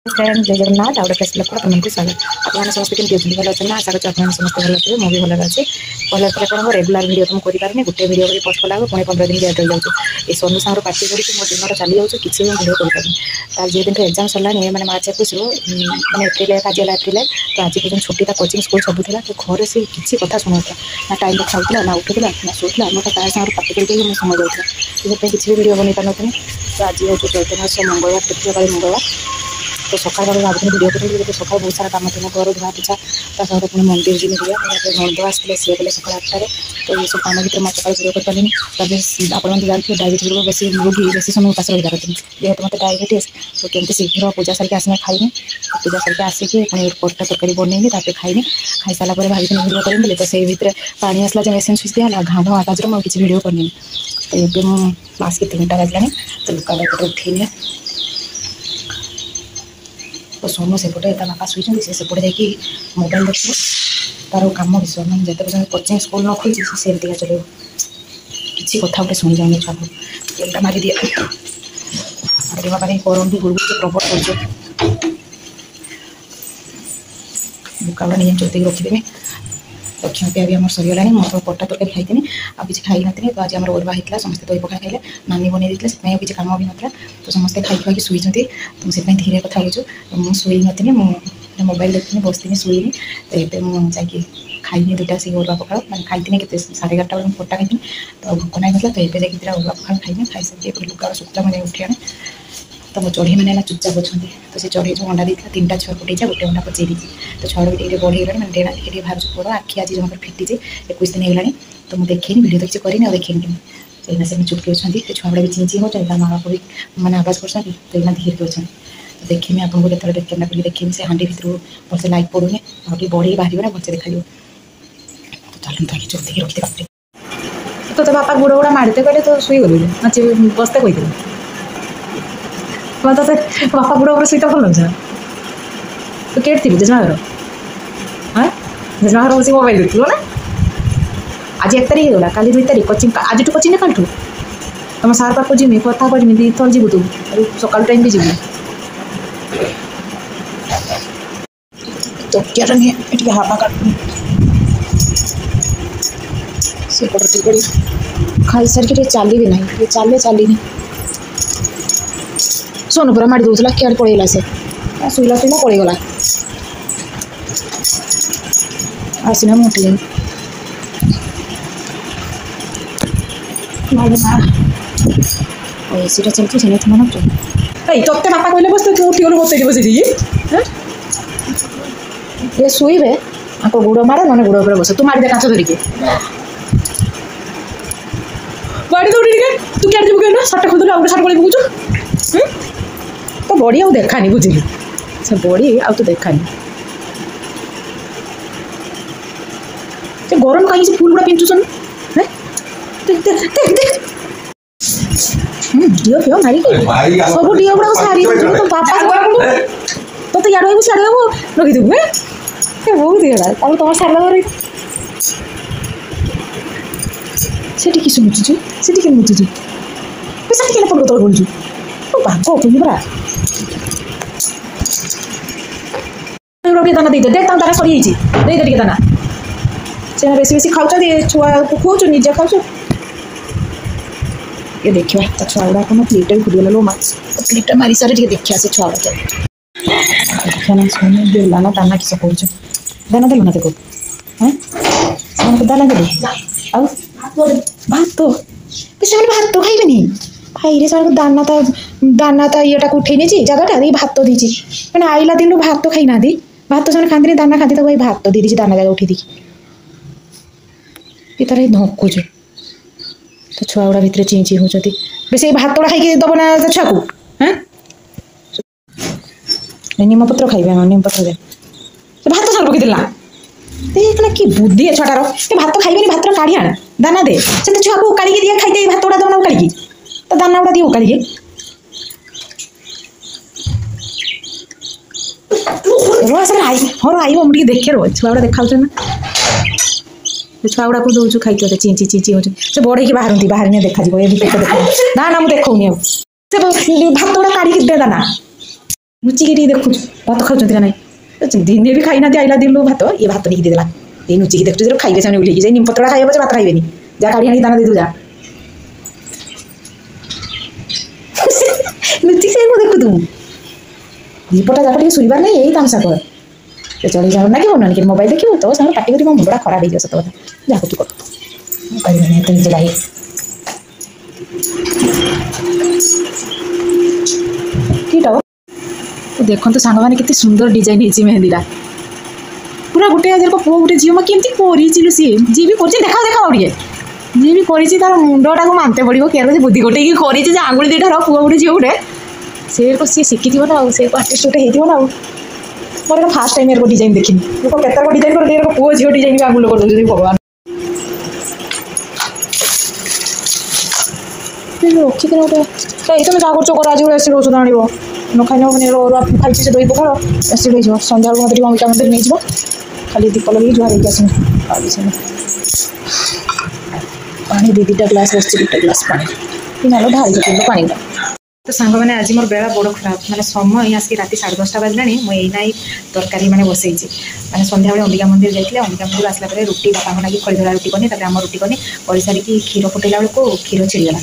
friend जय Jagannath out fresh लग तुमको स्वागत आपने समस्त केमती अच्छे भल अच्छे आशा करते आप समस्त भल अच्छे मुझे भल अच्छे भल अच्छे कौन रेगुलर भिडियो तो मुझे करें गोटे भिडियो कर पोस्ट कला पुणी 15 दिन गेट रही जाऊँ ये सोनू सागर पार्टी करके मो दिन चली जाऊँ किसी भी भिडियो करें तार जो दिन एग्जाम सरला मैंने मार्च 21 मैंने एप्रिल आज एप्रिल तो आज पर्यटन छुट्टी था कोचिंग स्कूल सब था तो घर से किसी कथा शुणुता ना टाइम खाऊला ना उठूला ना शोला मैं क्या सागर पार्टी करके मैं समय जाऊँ तो किसी भी भिडियो बन पार तो आज हूँ चैत्र मास मंगलवार तृतीय काली मंगलवार तो सकाल भाई भिडियो करेंगे तो सकाल बहुत सारा काम था घर धुआ पोछा सहित पुणी मंदिर जी नंद आसते सी गले सका 8टार तो ये सब काम भर मैं सकाल भिडियो कर पारे आप जानते डायबिटीज रोग बेस रोगी बेस समय उपास रही पारती जेहतु मत डायबिटीज तो केमती शीघ्र पूजा सारिक आसना खाइनी पूजा सारिक आसिक पुणी पट्टा तरकारी बनईनी खाइनी खाई सारा भाई भिडियो करेंगे तो से भितर पानी आसला जो मेसीन स्विच दिया घाँ घाँ आवाज मैं किसी भिडियो करनी तो ये मास के 3टा बाजला तो लुका उठेनी तो सोनू सेपटे बापा शुई सेपटे जाकि मोबाइल देखो तार कम विषय मैंने जिते पर्यटन कोचिंग स्कूल न खोली से एमती चलो किसी कथा गोटे शुणी जाऊँ छुआ तेलटा मारी दिए मारे बापा गरम भी गुड़गुड़ प्रबल कर बुका नहीं चौथी रखीदेवी दक्षिण पिया भी आम सरीगला मुझे पट्टा तरकारी खाई आ किसी खाई नी तो आज आम ओरवा होता समस्त दही पखा खाइले नानी बनई देते से किसी कम भी नाला तो समस्ते खाई खाई शुई तो से धीरे कथा हो मुई नी मोबाइल देखनी बसती शुईनी तो ये मुझे खाई 2टा से ओरवा पखाड़ मैंने खाई के 11:30 बेल पट्टा खाई तो भोक नहीं ना तो ये जाकि ओरवा पखाड़ खाई खाई सारी लुका सुखा मैंने उठी आने तो मो चढ़ी मैंने चुपचाप अच्छा तो से चढ़ी जो अंडा देता 3टा छुआ फुटे गोटे अंडा पचई देती तो छुआ भी बढ़ेगा मैंने डेढ़ा देखिए बाहर पड़ आखि आज जमा फिटी 21 दिन होगा तो मुझे देखेनी भिडियो तो किसी करें देखेनी कहीं से चुपके अच्छा छुआ भी चिंची हो माँ बाप भी मैंने आवाज कर तो यहाँ धीरे अच्छा तो देखिए आपको जो कैमेरा खोल देखिए से हाँडी भर भलसे लाइट पड़ूनी आगे बढ़े बाहर ना भलसे देखा तो चलते चुप रखते तो बापा गोड़ गोड़ा मारते कहते तो शुई गलु नाच बसते कहते तो बापा गोड़ उपर शुईता भल लगे तो केट थी जेजमा घर हाँ जेजमा घर बस मोबाइल देखल ना आज 1 तारिख होगा काली 2 तारिख कोचिंग आज टू कोचिंग कल तुम सार पाक जीमी कथा करमी 2 थर जीवु तू सकाल टाइम भी जीवु तो क्या ये हापा काटनी से खाई सारिक चली भी ना ये चली सोनू पूरा मारी दूसरा क्या पड़ेगा से शुला शुला पड़ेगला आसना मुठी एसीटा चलती से तुम तोते बापा कहले बस तू उठी गलु बसई बस ये शुवे आप गुड़ मार ना गुड़ उपर बस तू मारी दे काच धरिके बाड़ी दौड़ी तू क्या जीव कहना सार्ट खोल आगे सार्ट पड़े बुझु तो बड़ी आउ देखानी बुझिली से बड़ी आउ तो देखानी से गरम कहीं से फूल गुड़ा पिंचुसन डिओ फिओ मारी सब डिओ गुड़ा सारी तो बापा तो यार रखी देबू बहुत दिगला तुम सारा से किस मुचुचु से मुचुचु पैसा के पड़ तल बोलचु तो बाप उठेगी परा दाना दे देख दाना सरी दे दाना से बेसी बेसी खाऊ छुआ खुच निजे खाऊ ये देखिए तो छुआ गुड़ा कौन प्लेट भी खुद लो माँ प्लेट मारी सारे देखिए से छुआ गुड़ा देखिए ना सोने देला ना दाना किस कौच दाना देलु ना देखो हाँ दाना देलु भात तो भात तो खाइबे भाई रे सर दाना तो ये उठे नहीं जगह भात दीची मैंने आईला दिन भात तो खाई ना भात तो से खाती दाना खाती तो भाई भात तो दीदी दाना जगह उठी दी तार धकुच तो छुआ गुड़ा भितर चिंची होती बेस भात गुड़ा खाई दब ना छुआ को हाँ निम पत्र खाइबे निम पत्र दे भात सार पकईदेला देखना कि बुद्धि है छुआटार भात खाइबे भात काढ़ी आना दाना दे से छुआ को उकाड़ी दिए खाई भात गुड़ा दबना उकाड़ी तो दाना गुड़ा दिए उकाड़ी आई मुझे देखे रो छुआ गुड़ा देखा छुआ गुड़ा को दौचु खाई चिंची चिंची हो बढ़े बाहर बाहर नहीं देखा देखा ना ना मुझे देखा भात गुड़ा काढ़ी दे दाना लुचिकी देखु भात खाऊँ ना ना दिने भी खाई ना आइला दिन भात ये भात नहीं देला ये लुचिकी देखु खाइबे से उठेकी जाए निम पतला खाइबे भात खाइबे जा काढ़ी आनी दाना दे जा लुचिक से देखु तू दीपटा जाक शुबार नहीं यही तामसा कर चढ़ी जाओ ना कि बोलना कि मोबाइल देखिए तो सामने पार्टी करी मो मुंडा खराब हो सत कथा जहाँ तू कर चलाई कीटा देखो तो सांग मैंने सुंदर डिजाइन है मेहंदीटा पूरा गोटे हजार को पुओ गोटे झील मैं केमती कर सी जी भी कर देखा देखा ओडिए जी भी कर तार मुंडटा को मानते पड़ो क्या बुद्धि गोटे कर आंगुली दुईटा पुओ गोटे झील गोटे सी शिखी थो ना से आर्टिस्ट गोटे होती ना मोर फास्ट टाइम यार डिजाइन देखनी लोग केत डिजाइन कर पुओ झील डिजाइन भी आगुल कर दे भगवान रखी गोटे तुम क्या कर आज एसिड ଔଷଧ आण न खाई मैंने खाई से दही पखाड़ एसिड हो सन्ध्या मत अमिता मंदिर नहीं जाव खाली दीप लगे जुआर आसने पानी दी दुटा ग्लास बस गोटे ग्लास पानी ना ढाई पानी तो सांग मैंने आज मोर बेला बड़ खराब मैंने समय आसिक राति 10:30 बाजला मुझे ना तरकारी मैंने बसई मैंने सन्ध्या बेले अंबिका मंदिर जाइए अंबिका मंदिर आसला रुटी बापा लगे खड़ीधरा रुटी कनी आम रुटी कनी कर सारिकी क्षीर फुटेला बेलू क्षीर छिड़गला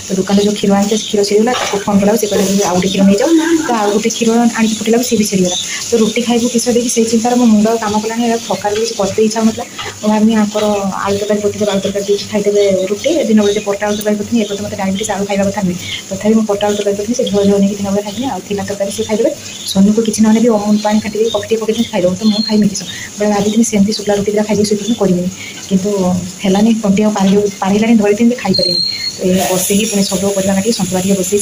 तो दुकान जो क्षीर आनी क्षीर छिड़गला फोन कला से कहले आउ गोटे क्षीर नहीं जाओ तो आउ गोटे क्षीर आनी फुटेला सी भी छिड़गला तो रुटी खाइबू किस देखिए से चिंतार मो मुंड काम कलानी थकार किसी करते इच्छा होता भावी आंकर आलू तरकारी पठे आलू तरकारी खाईदे रुटी दिन बेले पटा आलू तरकारी पठनी एक मतलब डायबिटीज आलू खाଇବା କଥା ନୁହେଁ तथापि ମୁଁ पटा आलू तरकारी पठनी से झोल झोल नहीं दिन बेले खाइबे आ थिला तरकारी से खाईदे सोनू को किसी ना भी अमूल पानी काटी कफी पकड़ खाईदे तो मुझे खाई किस बेले भाभी सेमती शुक्ला रुटी दिटा खाई सुई करेंगे कितु है कंटिया पारिला धरी खाईपारे तो ये बसई पुणी सब परिवा काटी सतुआ टे बसई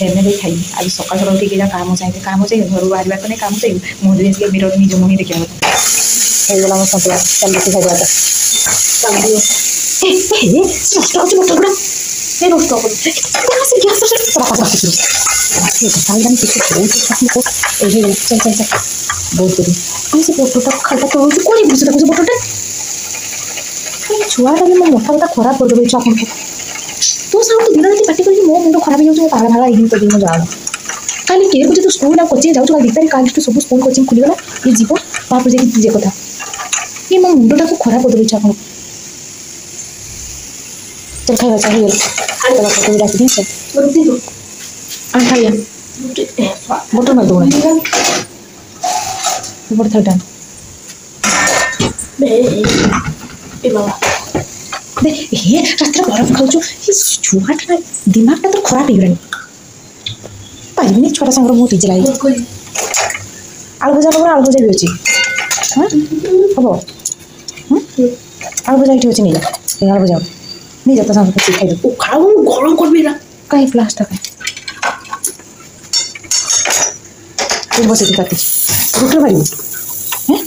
हेने खाई आज सकाल सकाल उठे जा काम चाहिए घर बाहर तो नहीं काम चाहिए मुझे देखिए मिरर निज मुँह देखा होगा मो सतुआ चल रुटी खाई नष्ट हो बटर बहुत बटरटा खाटा तो कौन बटरटा छुआटा भी मो मथा बता खराब कर देवे आपन को तो साउंड दिन रात पार्टी कर मो मुंड खराब हो पागल भागा इग्नोर कर दिन जाओ खाली के को तो स्कूल आ कोचिंग जाऊ काल दीपारी काल सब स्कूल कोचिंग खुली गला ये जीव बाप जे तुझे कथा ये मो मुंडटा को खराब कर देवे आपन चल खाइबा चाहिए चला फोटो डाक दी से आ खाइया बटर में दो ऊपर थटा ए बाबा दे ये रात बरफ खाऊ छुआटा दिमाग तो खराब हो गलानी पारिनी छोटा सांग मुझे टीजे लगे आलू भजा आलू भजा भी अच्छी हाँ हम आलू भजा ये अच्छी नहीं जा आलू भजा नहीं जाता सांग पची खाई दे खाऊ गरम कर बेरा कहीं प्लास्टर कहीं तुम बस इधर काटी रुटी मारी हैं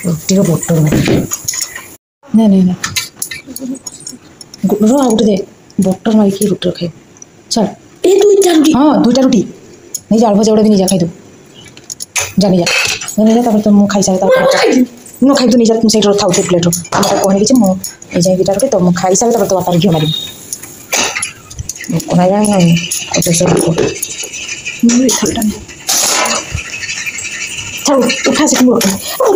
रुटी का बटर में नहीं नहीं नहीं रो आउट दे बटर मारी की रुटी खाई चल ए दुईटा रुटी हाँ दुईटा रुटी नहीं जा भजा भी नहीं जा खाई दो जा नहीं जा तो मुझे खाई सारे नो खाई तो नहीं जा तुम सही था प्लेट आम कहनी कि मुझे जाए दुटा रुटी तो मुझे खाई सारे तो बापार घी मारी उठा से उठा से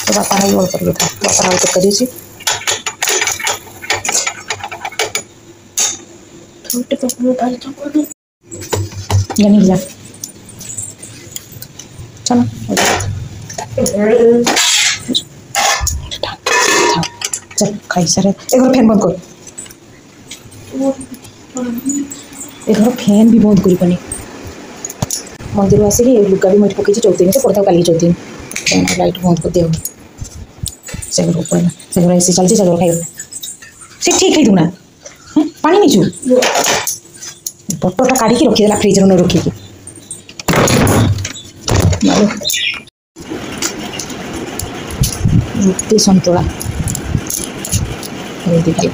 बापा नहीं बोल कर बापा आलू तक करी जानी जा चलो चल खाई सारे एक फैन बंद कर एक फैन भी बंद करी मंदिर आसिक लुगा भी मुझे पकई चौथी से पड़ता कल चौथी लाइट बंद कर दिया सेगर ऊपर सेगर ऐसे चलती सेगर खाई से ठीक है ना पानी नहीं चु बटरटा काढ़ी रखीदेला फ्रिज न रखिकी रुटी सन्तुला देखिए